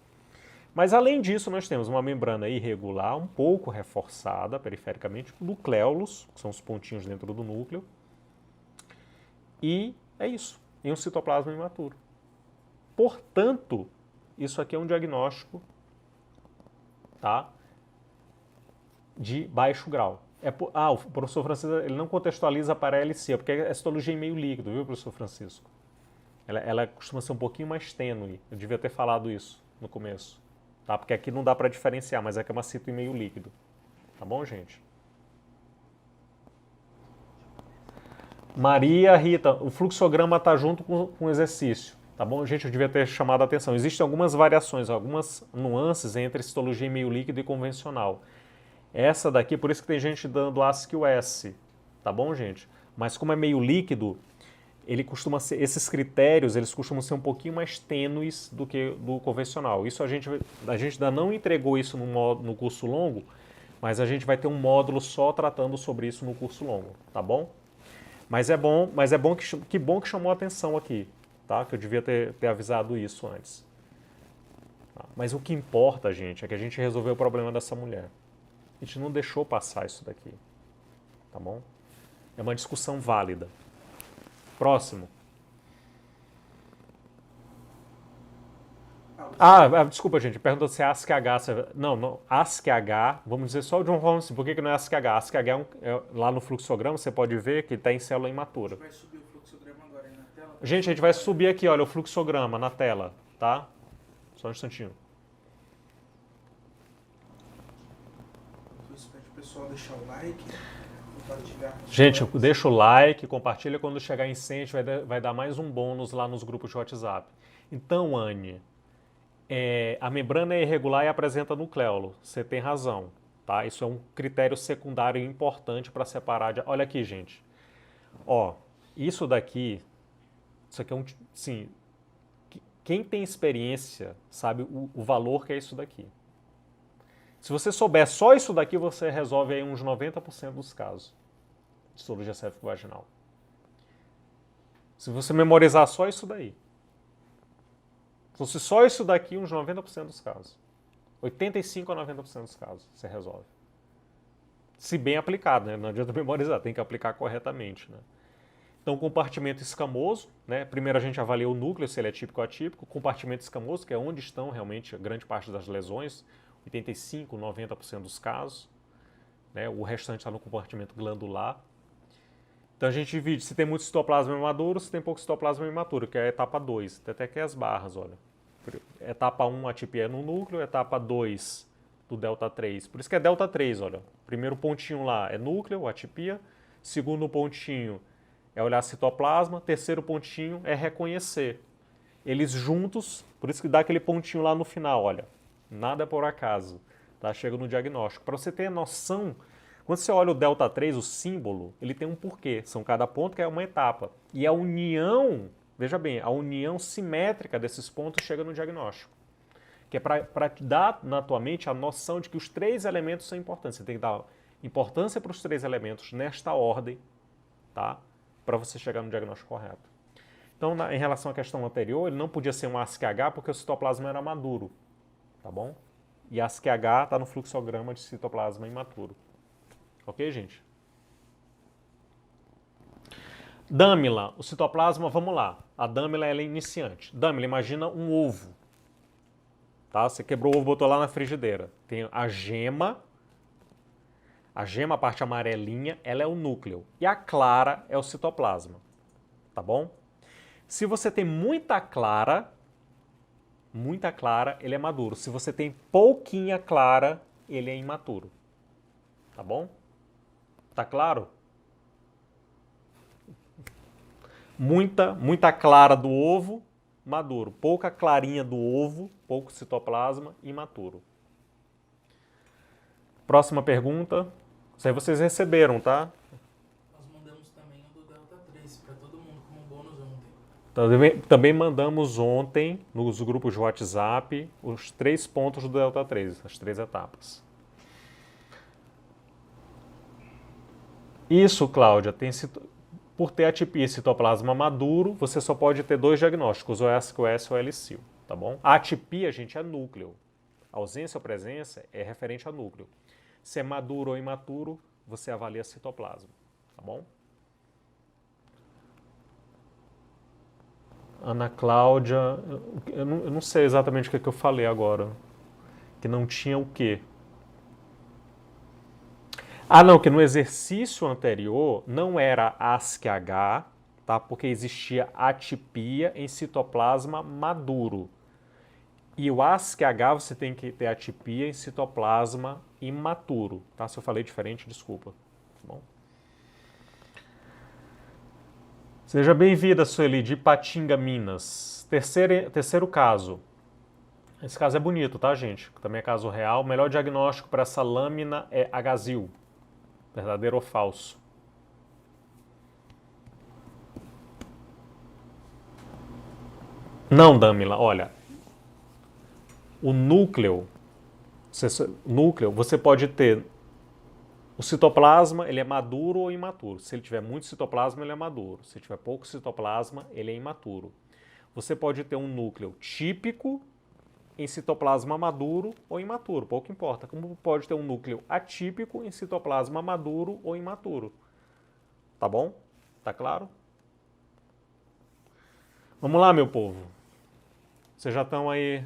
Mas além disso, nós temos uma membrana irregular, um pouco reforçada perifericamente, nucléolos, que são os pontinhos dentro do núcleo. E é isso, em um citoplasma imaturo. Portanto, isso aqui é um diagnóstico, tá, de baixo grau. O professor Francisco ele não contextualiza para a LC, porque a histologia é meio líquido, viu, professor Francisco? Ela costuma ser um pouquinho mais tênue, eu devia ter falado isso no começo. Tá? Porque aqui não dá para diferenciar, mas é que é uma cito em meio líquido. Tá bom, gente? Maria Rita, o fluxograma está junto com o exercício. Tá bom, gente? Eu devia ter chamado a atenção. Existem algumas variações, algumas nuances entre histologia em meio líquido e convencional. Essa daqui, por isso que tem gente dando ASCII-S. Tá bom, gente? Mas como é meio líquido, ele costuma ser, esses critérios eles costumam ser um pouquinho mais tênues do que do convencional. Isso a gente ainda não entregou isso no curso longo, mas a gente vai ter um módulo só tratando sobre isso no curso longo, tá bom? Mas é bom que chamou a atenção aqui, tá? Que eu devia ter avisado isso antes. Tá? Mas o que importa, gente, é que a gente resolveu o problema dessa mulher. A gente não deixou passar isso daqui, tá bom? É uma discussão válida. Próximo. Desculpa, gente. Pergunta se é ASCII-H. Não, ASCII-H, vamos dizer só de um forma assim. Por que não é ASCII-H? ASCII-H lá no fluxograma, você pode ver que está em célula imatura. A gente vai subir o fluxograma agora aí na tela? Gente, a gente vai subir aqui, olha, o fluxograma na tela, tá? Só um instantinho. Isso pede o pessoal deixar o like, compartilhar. Gente, deixa o like, compartilha. Quando chegar em 100, a gente vai dar mais um bônus lá nos grupos de WhatsApp. Então, Anne, a membrana é irregular e apresenta nucleolo. Você tem razão, tá? Isso é um critério secundário importante para separar. Olha aqui, gente. Ó, isso aqui é um... Sim, quem tem experiência sabe o valor que é isso daqui. Se você souber só isso daqui, você resolve aí uns 90% dos casos de cirurgia cérvico-vaginal. Se você memorizar só isso daí. Se fosse só isso daqui, uns 90% dos casos. 85% a 90% dos casos você resolve. Se bem aplicado, né? Não adianta memorizar, tem que aplicar corretamente, né? Então, compartimento escamoso, né? Primeiro a gente avalia o núcleo, se ele é típico ou atípico. Compartimento escamoso, que é onde estão realmente a grande parte das lesões, 85%, 90% dos casos. Né? O restante está no compartimento glandular. Então a gente divide se tem muito citoplasma imaduro, se tem pouco citoplasma imaturo, que é a etapa 2. Tem até aqui as barras, olha. Etapa 1, atipia no núcleo, etapa 2 do delta 3. Por isso que é delta 3, olha. Primeiro pontinho lá é núcleo, atipia. Segundo pontinho é olhar citoplasma. Terceiro pontinho é reconhecer. Eles juntos, por isso que dá aquele pontinho lá no final, olha. Nada é por acaso, tá? Chega no diagnóstico. Para você ter noção, quando você olha o delta 3, o símbolo, ele tem um porquê. São cada ponto que é uma etapa. E a união, veja bem, a união simétrica desses pontos chega no diagnóstico. Que é para te dar na tua mente a noção de que os 3 elementos são importantes. Você tem que dar importância para os 3 elementos nesta ordem, tá? Para você chegar no diagnóstico correto. Então, em relação à questão anterior, ele não podia ser um ASCII-H porque o citoplasma era maduro, tá bom? E ASCII-H está no fluxograma de citoplasma imaturo. Ok, gente? Dâmila, o citoplasma, vamos lá. A dâmila ela é iniciante. Dâmila, imagina um ovo. Tá? Você quebrou o ovo, botou lá na frigideira. Tem a gema, a parte amarelinha, ela é o núcleo. E a clara é o citoplasma. Tá bom? Se você tem muita clara, ele é maduro. Se você tem pouquinha clara, ele é imaturo. Tá bom? Tá claro? Muita clara do ovo, maduro. Pouca clarinha do ovo, pouco citoplasma, imaturo. Próxima pergunta. Isso aí vocês receberam, tá? Nós mandamos também o do delta 3 para todo mundo como bônus ontem. Também mandamos ontem, nos grupos de WhatsApp, os 3 pontos do delta 3, as 3 etapas. Isso, Cláudia, por ter atipia e citoplasma maduro, você só pode ter 2 diagnósticos, ou ASCII-S ou LCIL, tá bom? A atipia, gente, é núcleo. A ausência ou presença é referente a núcleo. Se é maduro ou imaturo, você avalia citoplasma, tá bom? Ana Cláudia, eu não sei exatamente o que eu falei agora. Que não tinha o quê? Ah, não, que no exercício anterior não era ASCII-H, tá? Porque existia atipia em citoplasma maduro. E o ASCII-H você tem que ter atipia em citoplasma imaturo, tá? Se eu falei diferente, desculpa. Tá bom? Seja bem-vinda, Sueli, de Ipatinga, Minas. Terceiro caso. Esse caso é bonito, tá, gente? Também é caso real. O melhor diagnóstico para essa lâmina é Agazil. Verdadeiro ou falso? Não, Damila, olha, o núcleo, você pode ter, o citoplasma, ele é maduro ou imaturo. Se ele tiver muito citoplasma, ele é maduro. Se tiver pouco citoplasma, ele é imaturo. Você pode ter um núcleo típico em citoplasma maduro ou imaturo, pouco importa. Como pode ter um núcleo atípico em citoplasma maduro ou imaturo. Tá bom? Tá claro? Vamos lá, meu povo. Vocês já estão aí.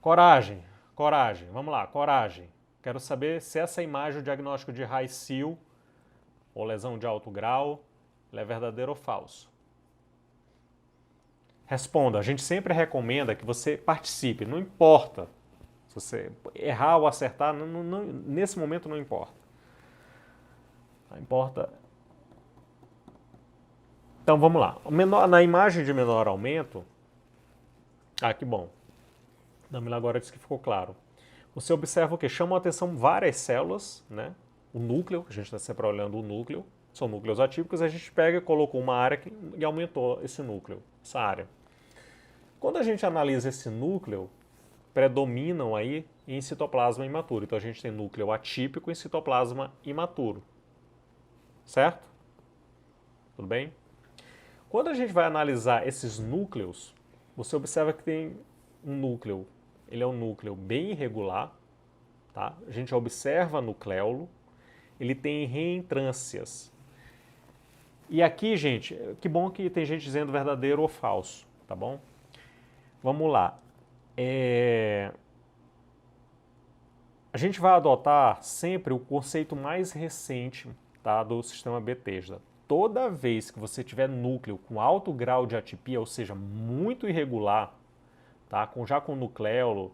Coragem, coragem. Vamos lá, coragem. Quero saber se essa imagem, o diagnóstico de High-SIL ou lesão de alto grau, é verdadeiro ou falso. Responda. A gente sempre recomenda que você participe. Não importa se você errar ou acertar, nesse momento não importa. Não importa. Então vamos lá. Na imagem de menor aumento. Ah, que bom. Damila agora disse que ficou claro. Você observa o que? Chamam a atenção várias células, né? O núcleo, a gente está sempre olhando o núcleo, são núcleos atípicos, a gente pega e colocou uma área e aumentou esse núcleo, essa área. Quando a gente analisa esse núcleo, predominam aí em citoplasma imaturo. Então a gente tem núcleo atípico em citoplasma imaturo. Certo? Tudo bem? Quando a gente vai analisar esses núcleos, você observa que tem um núcleo, ele é um núcleo bem irregular, tá? A gente observa nucleolo, ele tem reentrâncias. E aqui, gente, que bom que tem gente dizendo verdadeiro ou falso, tá bom? Vamos lá. A gente vai adotar sempre o conceito mais recente, tá, do sistema Bethesda. Toda vez que você tiver núcleo com alto grau de atipia, ou seja, muito irregular, tá, já com nucleolo,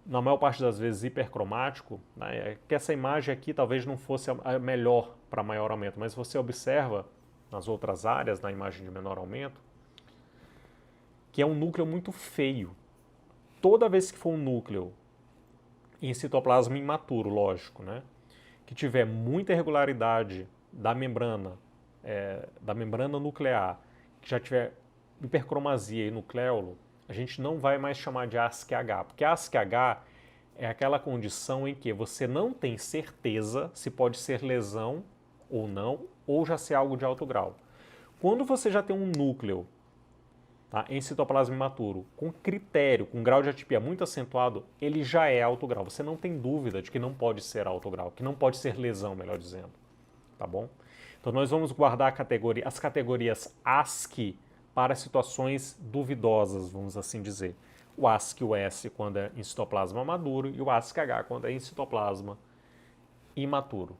na maior parte das vezes hipercromático, né, que essa imagem aqui talvez não fosse a melhor para maior aumento, mas você observa nas outras áreas, na imagem de menor aumento, que é um núcleo muito feio. Toda vez que for um núcleo em citoplasma imaturo, lógico, né, que tiver muita irregularidade da membrana nuclear, que já tiver hipercromasia e nucleolo, a gente não vai mais chamar de ASCII-H, porque ASCII-H é aquela condição em que você não tem certeza se pode ser lesão ou não, ou já ser algo de alto grau. Quando você já tem um núcleo, tá, em citoplasma imaturo, com critério, com grau de atipia muito acentuado, ele já é alto grau. Você não tem dúvida de que não pode ser alto grau, que não pode ser lesão, melhor dizendo. Tá bom? Então nós vamos guardar as categorias ASCII para situações duvidosas, vamos assim dizer. O ASCII-US quando é em citoplasma maduro e o ASCII-H quando é em citoplasma imaturo.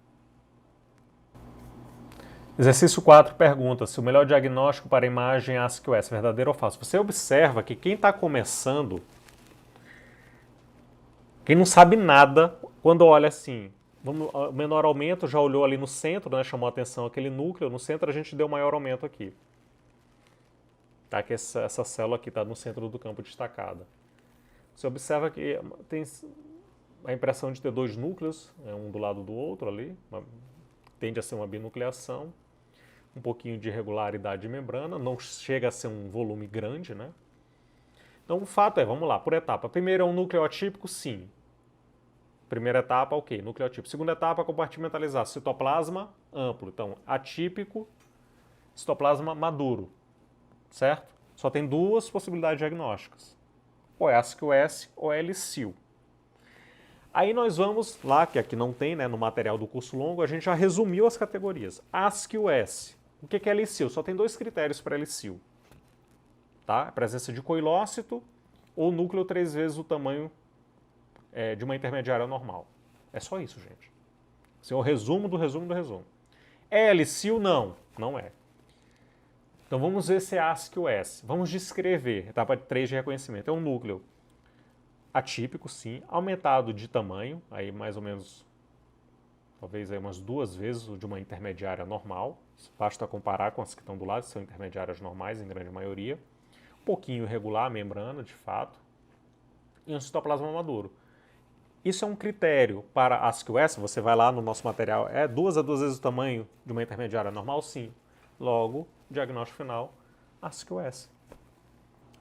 Exercício 4 pergunta se o melhor diagnóstico para a imagem ASCII-US é verdadeiro ou falso. Você observa que quem está começando, quem não sabe nada, quando olha assim, o menor aumento, já olhou ali no centro, né, chamou a atenção aquele núcleo, no centro a gente deu maior aumento aqui. Tá, que essa célula aqui está no centro do campo destacada. Você observa que tem a impressão de ter dois núcleos, um do lado do outro ali, tende a ser uma binucleação, um pouquinho de irregularidade de membrana, não chega a ser um volume grande, né? Então o fato é, vamos lá, por etapa. Primeiro é um núcleo atípico, sim. Primeira etapa, ok, núcleo atípico. Segunda etapa, compartimentalizar, citoplasma amplo. Então, atípico, citoplasma maduro. Certo? Só tem duas possibilidades diagnósticas. Ou é ASCII-US ou é LSIL. Aí nós vamos lá, que aqui não tem, né, no material do curso longo, a gente já resumiu as categorias. ASCII-US. O que é LSIL? Só tem dois critérios para LSIL. Tá? A presença de coilócito ou núcleo 3 vezes o tamanho de uma intermediária normal. É só isso, gente. Esse é o resumo do resumo do resumo. É LSIL? Não. Não é. Então vamos ver se é ASCII-US. Vamos descrever, etapa 3 de reconhecimento. É um núcleo atípico, sim, aumentado de tamanho, aí mais ou menos, talvez aí umas 2 vezes o de uma intermediária normal. Basta comparar com as que estão do lado, que são intermediárias normais em grande maioria. Um pouquinho irregular a membrana, de fato. E um citoplasma maduro. Isso é um critério para ASCII-US, você vai lá no nosso material, é 2 a 2 vezes o tamanho de uma intermediária normal? Sim. Logo, diagnóstico final, ASCII-US.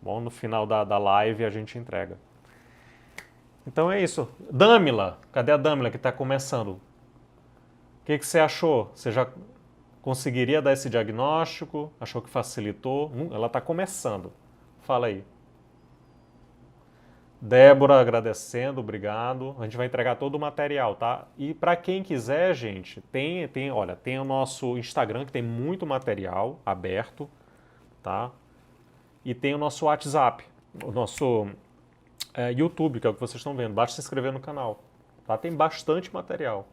bom? No final da live a gente entrega. Então é isso. Dâmila, cadê a Dâmila que está começando? O que você achou? Você já conseguiria dar esse diagnóstico? Achou que facilitou? Ela está começando. Fala aí. Débora agradecendo, obrigado. A gente vai entregar todo o material, tá? E para quem quiser, gente, olha, tem o nosso Instagram que tem muito material aberto, tá? E tem o nosso WhatsApp, o nosso YouTube, que é o que vocês estão vendo. Basta se inscrever no canal, tá? Tem bastante material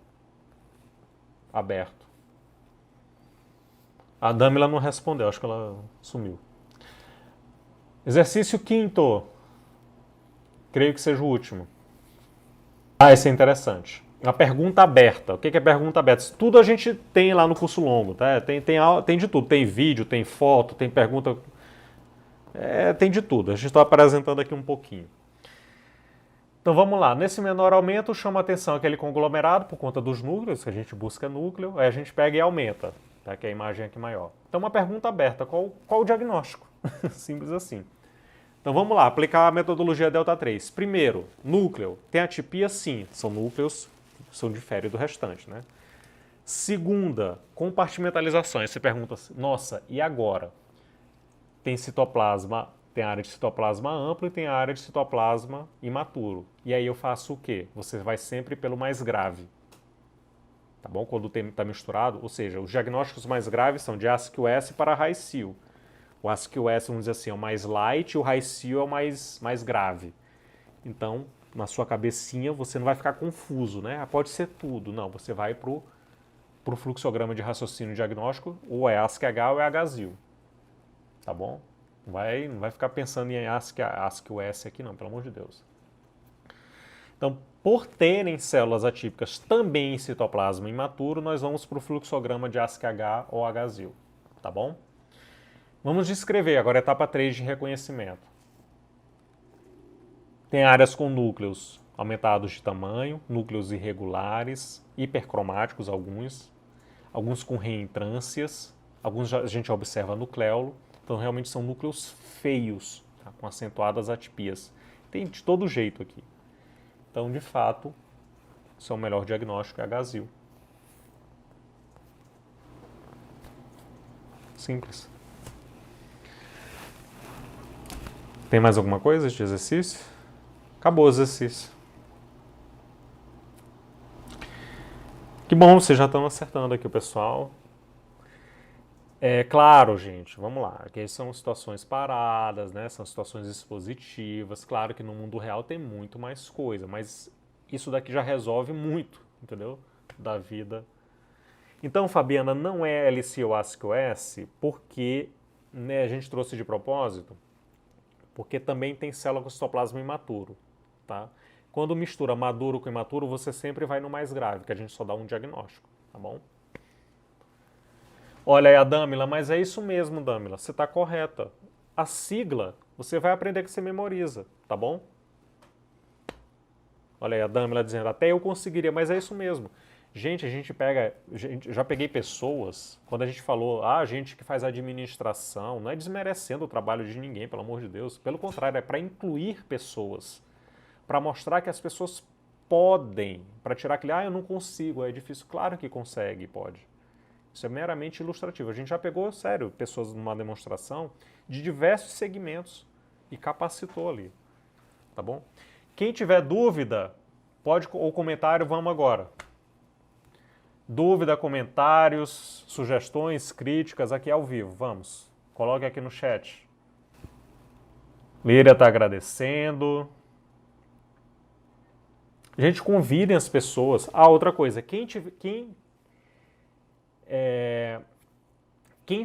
aberto. A Dâmila não respondeu, acho que ela sumiu. Exercício 5º. Creio que seja o último. Esse é interessante. A pergunta aberta. O que é pergunta aberta? Isso tudo a gente tem lá no curso longo, tá? Tem de tudo. Tem vídeo, tem foto, tem pergunta. Tem de tudo. A gente está apresentando aqui um pouquinho. Então vamos lá. Nesse menor aumento, chama a atenção aquele conglomerado por conta dos núcleos, que a gente busca núcleo, aí a gente pega e aumenta, tá? Que é a imagem aqui maior. Então uma pergunta aberta. Qual o diagnóstico? Simples assim. Então vamos lá, aplicar a metodologia delta 3. Primeiro, núcleo. Tem atipia? Sim, são núcleos, são diferem do restante, né? Segunda, compartimentalização. Aí você pergunta assim, nossa, e agora? Tem citoplasma, tem área de citoplasma amplo e tem área de citoplasma imaturo. E aí eu faço o quê? Você vai sempre pelo mais grave. Tá bom? Quando está misturado, ou seja, os diagnósticos mais graves são de ASCII-S para High-SIL. O ASCII-S, vamos dizer assim, é o mais light e o High-SIL é o mais grave. Então, na sua cabecinha, você não vai ficar confuso, né? Pode ser tudo. Não, você vai para o fluxograma de raciocínio diagnóstico, ou é ASCII-H ou é HSIL. Tá bom? Não vai ficar pensando em ASCII-S aqui não, pelo amor de Deus. Então, por terem células atípicas também em citoplasma imaturo, nós vamos para o fluxograma de ASCII-H ou HSIL. Tá bom? Vamos descrever agora a etapa 3 de reconhecimento. Tem áreas com núcleos aumentados de tamanho, núcleos irregulares, hipercromáticos alguns com reentrâncias, alguns a gente observa nucleolo, então realmente são núcleos feios, tá? Com acentuadas atipias. Tem de todo jeito aqui. Então, de fato, esse é o melhor diagnóstico, é HSIL. Simples. Tem mais alguma coisa de exercício? Acabou o exercício. Que bom, vocês já estão acertando aqui o pessoal. É claro, gente, vamos lá. Aqui são situações paradas, né? São situações expositivas. Claro que no mundo real tem muito mais coisa, mas isso daqui já resolve muito, entendeu? Da vida. Então, Fabiana, não é LC ou ASCII-S porque, né, a gente trouxe de propósito, porque também tem célula com citoplasma imaturo, tá? Quando mistura maduro com imaturo, você sempre vai no mais grave, que a gente só dá um diagnóstico, tá bom? Olha aí a Dâmila, mas é isso mesmo, Dâmila, você está correta. A sigla, você vai aprender que você memoriza, tá bom? Olha aí a Dâmila dizendo, até eu conseguiria, mas é isso mesmo. Gente, já peguei pessoas, quando a gente falou, gente que faz administração, não é desmerecendo o trabalho de ninguém, pelo amor de Deus. Pelo contrário, é para incluir pessoas, para mostrar que as pessoas podem, para tirar aquele, eu não consigo, é difícil. Claro que consegue, pode. Isso é meramente ilustrativo. A gente já pegou, sério, pessoas numa demonstração de diversos segmentos e capacitou ali, tá bom? Quem tiver dúvida, pode, ou comentário, vamos agora. Dúvida, comentários, sugestões, críticas, aqui ao vivo, vamos. Coloque aqui no chat. Líria está agradecendo. Gente, convidem as pessoas. Outra coisa, quem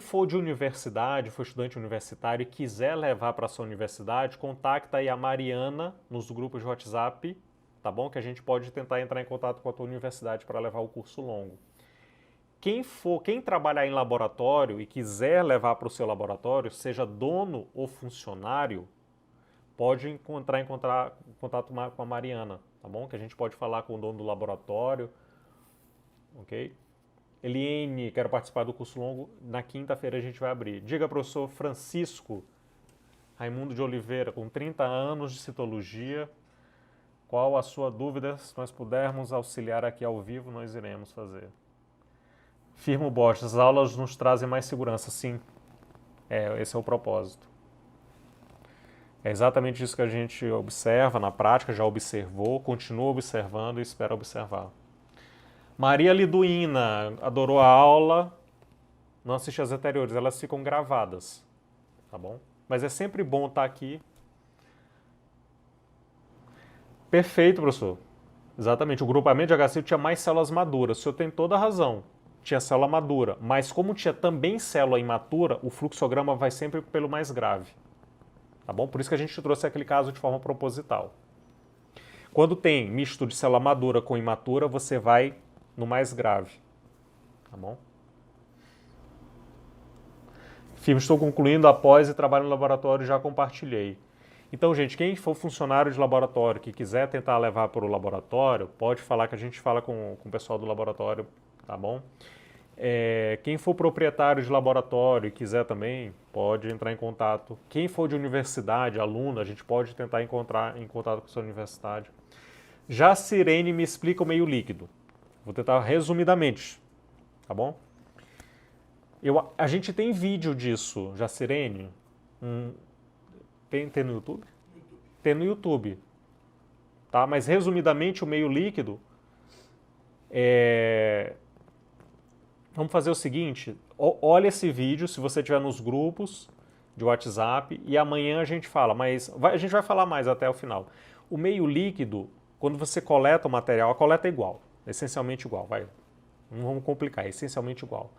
for de universidade, for estudante universitário e quiser levar para a sua universidade, contacta aí a Mariana nos grupos de WhatsApp, tá bom? Que a gente pode tentar entrar em contato com a tua universidade para levar o curso longo. Quem trabalhar em laboratório e quiser levar para o seu laboratório, seja dono ou funcionário, pode entrar em contato com a Mariana, tá bom? Que a gente pode falar com o dono do laboratório, ok? Eliane, quero participar do curso longo, na quinta-feira a gente vai abrir. Diga, professor Francisco, Raimundo de Oliveira, com 30 anos de citologia. Qual a sua dúvida? Se nós pudermos auxiliar aqui ao vivo, nós iremos fazer. Firmo Borges, as aulas nos trazem mais segurança. Sim, esse é o propósito. É exatamente isso que a gente observa na prática, já observou, continua observando e espera observar. Maria Liduína adorou a aula, não assiste as anteriores, elas ficam gravadas, tá bom? Mas é sempre bom estar aqui. Perfeito, professor. Exatamente, o grupamento de HCl tinha mais células maduras, o senhor tem toda a razão. Tinha célula madura, mas como tinha também célula imatura, o fluxograma vai sempre pelo mais grave. Tá bom? Por isso que a gente trouxe aquele caso de forma proposital. Quando tem misto de célula madura com imatura, você vai no mais grave. Tá bom? Filme, estou concluindo após e trabalho no laboratório, já compartilhei. Então, gente, quem for funcionário de laboratório que quiser tentar levar para o laboratório, pode falar que a gente fala com o pessoal do laboratório, tá bom? Quem for proprietário de laboratório e quiser também, pode entrar em contato. Quem for de universidade, aluno, a gente pode tentar entrar em contato com a sua universidade. Já Sirene me explica o meio líquido. Vou tentar resumidamente, tá bom? A gente tem vídeo disso, já Sirene. Tem no YouTube? Tem no YouTube. Tá? Mas resumidamente o meio líquido Vamos fazer o seguinte, olha esse vídeo se você estiver nos grupos de WhatsApp e amanhã a gente fala, mas a gente vai falar mais até o final. O meio líquido, quando você coleta o material, a coleta é igual, essencialmente igual, não vamos complicar, é essencialmente igual.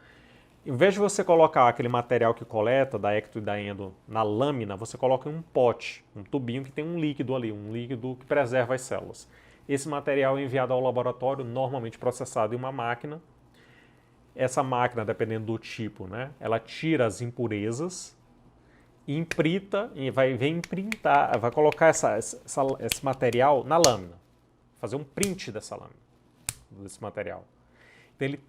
Em vez de você colocar aquele material que coleta, da ecto e da endo, na lâmina, você coloca em um pote, um tubinho que tem um líquido ali, um líquido que preserva as células. Esse material é enviado ao laboratório, normalmente processado em uma máquina. Essa máquina, dependendo do tipo, né, ela tira as impurezas, imprita e vai imprintar, vai colocar esse material na lâmina, fazer um print dessa lâmina, desse material. Então ele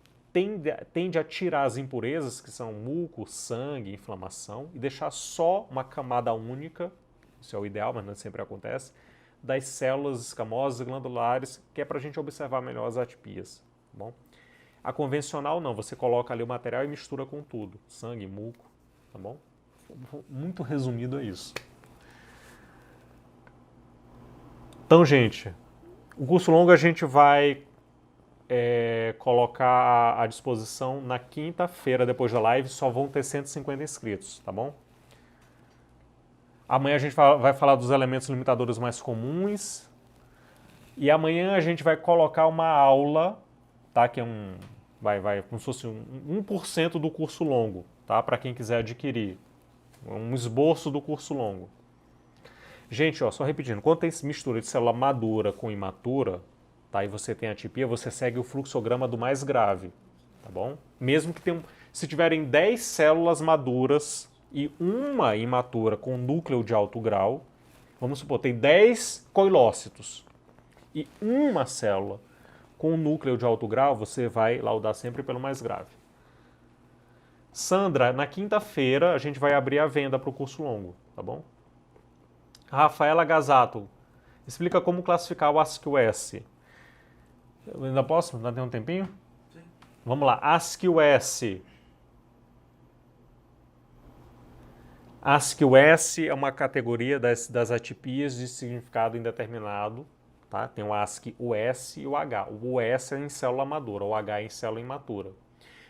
tende a tirar as impurezas, que são muco, sangue, inflamação, e deixar só uma camada única, isso é o ideal, mas não sempre acontece, das células escamosas e glandulares, que é para a gente observar melhor as atipias. Tá bom? A convencional não, você coloca ali o material e mistura com tudo, sangue, muco, tá bom? Muito resumido é isso. Então, gente, o curso longo a gente vai colocar à disposição na quinta-feira, depois da live, só vão ter 150 inscritos, tá bom? Amanhã a gente vai falar dos elementos limitadores mais comuns e amanhã a gente vai colocar uma aula, tá? Que é como se fosse 1% do curso longo, tá? Para quem quiser adquirir, um esboço do curso longo. Gente, ó, só repetindo, quando tem mistura de célula madura com imatura, tá? E você tem atipia, você segue o fluxograma do mais grave, tá bom? Mesmo que se tiverem 10 células maduras e uma imatura com núcleo de alto grau, vamos supor, tem 10 coilócitos e uma célula com núcleo de alto grau, você vai laudar sempre pelo mais grave. Sandra, na quinta-feira a gente vai abrir a venda para o curso longo, tá bom? Rafaela Gazato, explica como classificar o ASCII-S. Eu ainda posso? Ainda tem um tempinho? Sim. Vamos lá, ASCII-S. ASCII-S é uma categoria das atipias de significado indeterminado. Tá? Tem o ASCII-US e o H. O US é em célula madura, o H é em célula imatura.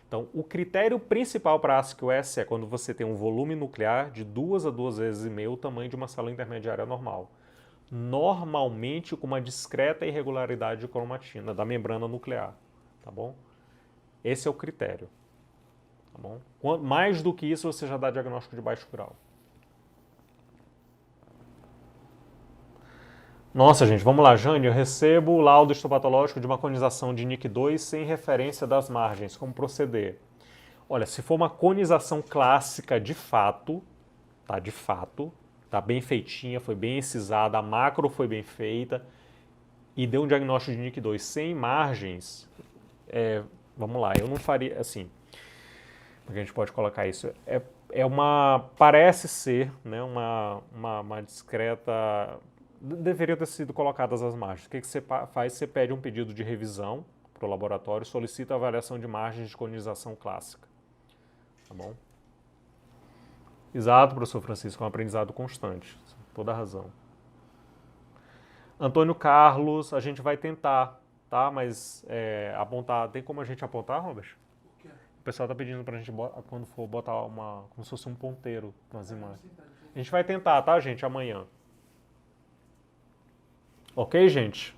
Então, o critério principal para ASCII-US é quando você tem um volume nuclear de 2 a 2,5 vezes o tamanho de uma célula intermediária normal. Normalmente com uma discreta irregularidade de cromatina da membrana nuclear. Tá bom? Esse é o critério. Tá bom? Mais do que isso, você já dá diagnóstico de baixo grau. Nossa, gente, vamos lá, Jane, eu recebo o laudo histopatológico de uma conização de NIC2 sem referência das margens. Como proceder? Olha, se for uma conização clássica de fato, tá bem feitinha, foi bem incisada, a macro foi bem feita e deu um diagnóstico de NIC2 sem margens, vamos lá, eu não faria, assim, porque a gente pode colocar isso, parece ser, né, uma discreta... Deveria ter sido colocadas as margens. O que você faz? Você pede um pedido de revisão para o laboratório, solicita a avaliação de margens de colonização clássica. Tá bom? Exato, professor Francisco, é um aprendizado constante. Toda a razão. Antônio Carlos, a gente vai tentar, tá? Mas apontar, tem como a gente apontar, Robert? O quê? O pessoal está pedindo para a gente, quando for botar como se fosse um ponteiro nas imagens. A gente vai tentar, tá, gente, amanhã. Ok, gente?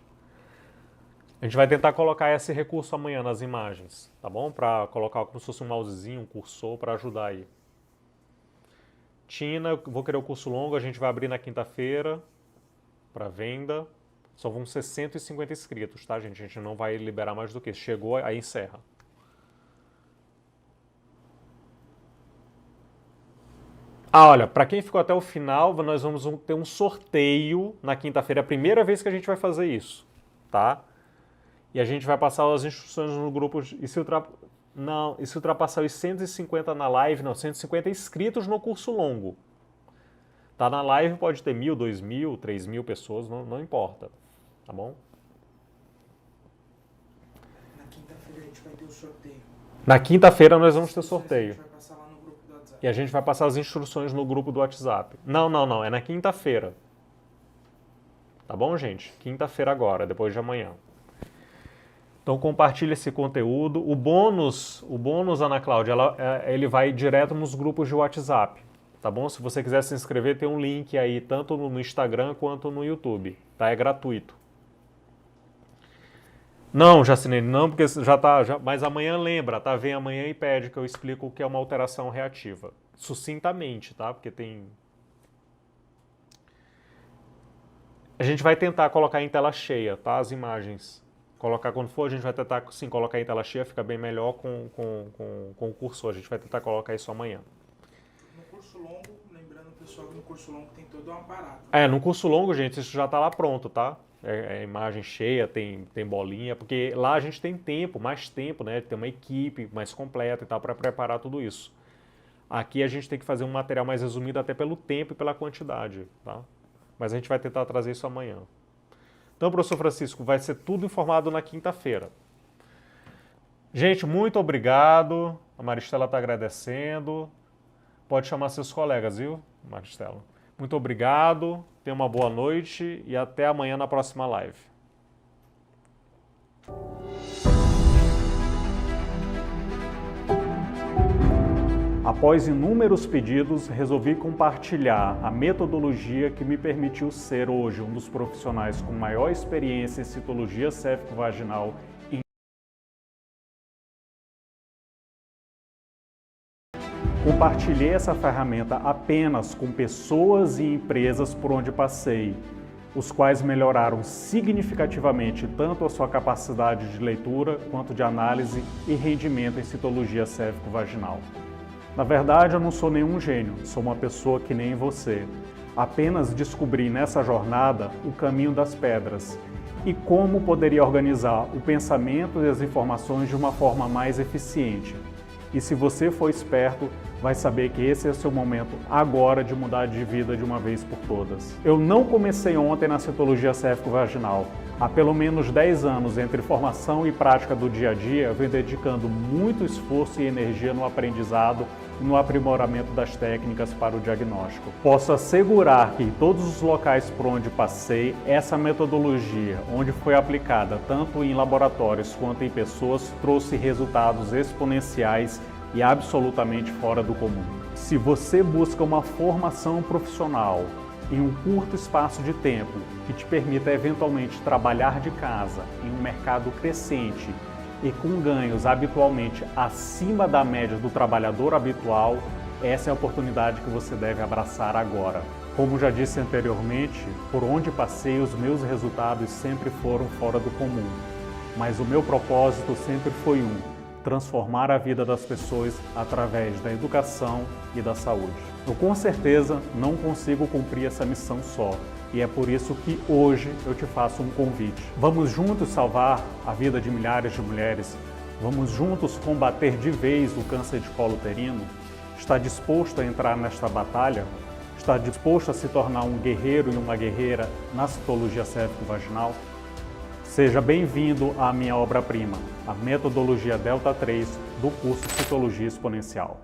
A gente vai tentar colocar esse recurso amanhã nas imagens, tá bom? Para colocar como se fosse um mousezinho, um cursor para ajudar aí. Tina, vou querer o curso longo, a gente vai abrir na quinta-feira para venda. Só vão ser 150 inscritos, tá, gente? A gente não vai liberar mais do que isso. Chegou, aí encerra. Olha, para quem ficou até o final, nós vamos ter um sorteio na quinta-feira. É a primeira vez que a gente vai fazer isso, tá? E a gente vai passar as instruções no grupo. E se ultrapassar os 150 na live, não, 150 inscritos no curso longo. Tá, na live pode ter 1.000, 2.000, 3.000 pessoas, não importa, tá bom? Na quinta-feira a gente vai ter o sorteio. Na quinta-feira nós vamos ter sorteio. E a gente vai passar as instruções no grupo do WhatsApp. Não, é na quinta-feira. Tá bom, gente? Quinta-feira agora, depois de amanhã. Então compartilhe esse conteúdo. O bônus, Ana Cláudia, ele vai direto nos grupos de WhatsApp. Tá bom? Se você quiser se inscrever, tem um link aí, tanto no Instagram quanto no YouTube. Tá? É gratuito. Não, Jacinene, não, porque mas amanhã lembra, tá? Vem amanhã e pede que eu explico o que é uma alteração reativa. Sucintamente, tá? Porque tem... A gente vai tentar colocar em tela cheia, tá? As imagens. Colocar quando for, a gente vai tentar, sim, colocar em tela cheia, fica bem melhor com o cursor. A gente vai tentar colocar isso amanhã. No curso longo, lembrando, pessoal, que no curso longo tem todo um aparato. No curso longo, gente, isso já tá lá pronto, tá? Imagem cheia, tem bolinha, porque lá a gente tem mais tempo, né? Tem uma equipe mais completa e tal para preparar tudo isso. Aqui a gente tem que fazer um material mais resumido até pelo tempo e pela quantidade, tá? Mas a gente vai tentar trazer isso amanhã. Então, professor Francisco, vai ser tudo informado na quinta-feira. Gente, muito obrigado. A Maristela está agradecendo. Pode chamar seus colegas, viu, Maristela? Muito obrigado. Tenha uma boa noite e até amanhã na próxima live. Após inúmeros pedidos, resolvi compartilhar a metodologia que me permitiu ser hoje um dos profissionais com maior experiência em citologia cérvico-vaginal. Compartilhei essa ferramenta apenas com pessoas e empresas por onde passei, os quais melhoraram significativamente tanto a sua capacidade de leitura quanto de análise e rendimento em citologia cérvico-vaginal. Na verdade, eu não sou nenhum gênio, sou uma pessoa que nem você. Apenas descobri nessa jornada o caminho das pedras e como poderia organizar o pensamento e as informações de uma forma mais eficiente. E se você for esperto, vai saber que esse é o seu momento agora de mudar de vida de uma vez por todas. Eu não comecei ontem na citologia cérvico-vaginal. Há pelo menos 10 anos, entre formação e prática do dia a dia, eu venho dedicando muito esforço e energia no aprendizado e no aprimoramento das técnicas para o diagnóstico. Posso assegurar que em todos os locais por onde passei, essa metodologia, onde foi aplicada tanto em laboratórios quanto em pessoas, trouxe resultados exponenciais e absolutamente fora do comum. Se você busca uma formação profissional em um curto espaço de tempo que te permita eventualmente trabalhar de casa em um mercado crescente e com ganhos habitualmente acima da média do trabalhador habitual, essa é a oportunidade que você deve abraçar agora. Como já disse anteriormente, por onde passei, os meus resultados sempre foram fora do comum, mas o meu propósito sempre foi transformar a vida das pessoas através da educação e da saúde. Eu com certeza não consigo cumprir essa missão só, e é por isso que hoje eu te faço um convite. Vamos juntos salvar a vida de milhares de mulheres? Vamos juntos combater de vez o câncer de colo uterino? Está disposto a entrar nesta batalha? Está disposto a se tornar um guerreiro e uma guerreira na citologia cérvico-vaginal? Seja bem-vindo à minha obra-prima, a metodologia Delta 3 do curso Citologia Exponencial.